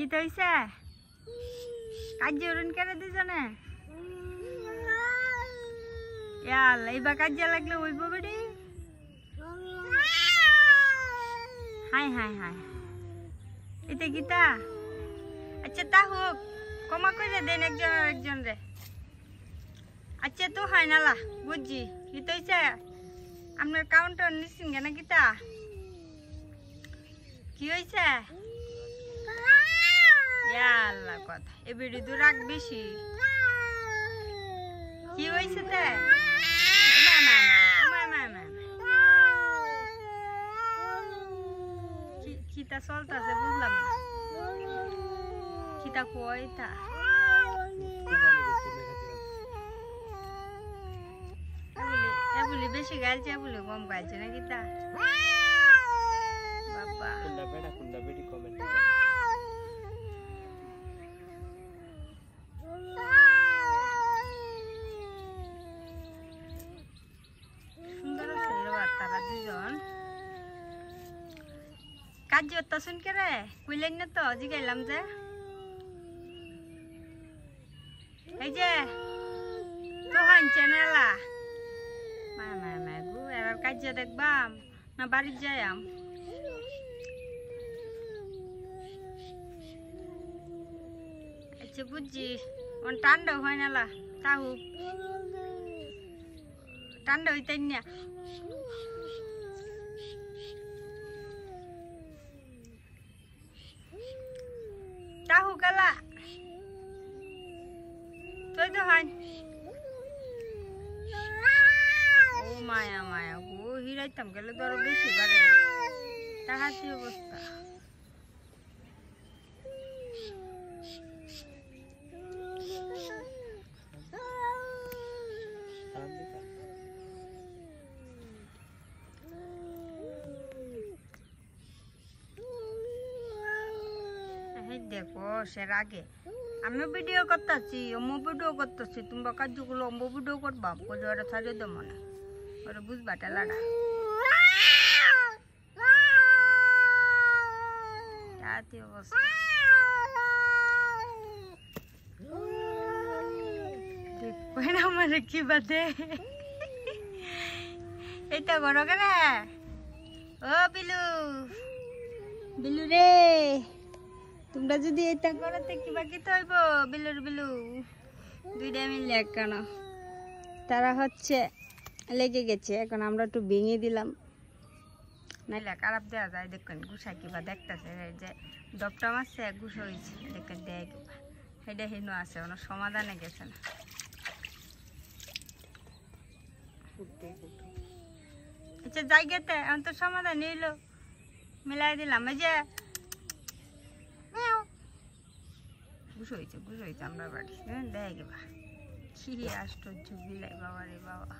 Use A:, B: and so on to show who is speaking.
A: কি তো হইছে কাজে উড়ন করে দুজনে ইয়াল্লা এবার কাজে লাগলে হইব বেডি হাই হাই হাই এটা গীতা আচ্ছা তা হোক ক্ষমা করে দেন একজন রে আচ্ছা তো হয় নালা বুঝছি কি তো হইছে আপনার কাউন্টার নিচ্ছেন কেন গীতা কি হয়েছে আল্লাহ কথা এ বিড়ি তো রাগ বেশি কি হয়েছে তে কিতা চলতেছে বুঝলাম না কিতা কয়টা এবুলি বেশি গাইছে এবুলি কম গাইছে না কিতা বাবা
B: কুন্ডা বেডি কমেন্ট
A: সুন্দর ছিল তারা দুজন কাজ শুন কে রে কইলেন না তো জিগাইলাম যে এই যে তো হানছে নেলা মা গু এবার কাজ দেখবাম না বাড়ি যাইয়াম আচ্ছা বুঝছি ঠান্ডা হয় নালা তাহু ঠান্ডা হইতেন না তাহু কালা তুই তো হয় ও মায়া গো হিরাইতাম গেলে তো আরো বেশি বাড়ে তাহাতি অবস্থা দেখো সে রাগে আমি ভিডিও করতেছি অম্মু ভিডিও করতেছি তোমরা কাজগুলো অম্মু ভিডিও করবা বলে ওরা ছাড়িয়ে দেবো না ওরা বুঝবা টেলাটা অবস্থা দেখবেন আমার কি বাদে এটা বড় করে ও বিলু রে তোমরা যদি এটা করতে কিবা কি হইব বিলু দুইটা মিলে কেন তারা হচ্ছে লেগে গেছে এখন আমরা একটু ভেঙে দিলাম নাইলে খারাপ দেওয়া যায় দেখেন গুছা কিবা দেখতেছে যে ডবটা মারছে গুছ হয়েছে দেখেন দেয় কিবা সেটা হিনো আছে ওনার সমাধানে গেছে না আচ্ছা জায়গাতে এখন তো সমাধান নিল মিলাই দিলাম এই যে গুছ হয়েছে আমরা বাড়ি দেয় কিবা কি আশ্চর্য বিলাই বাবা রে বাবা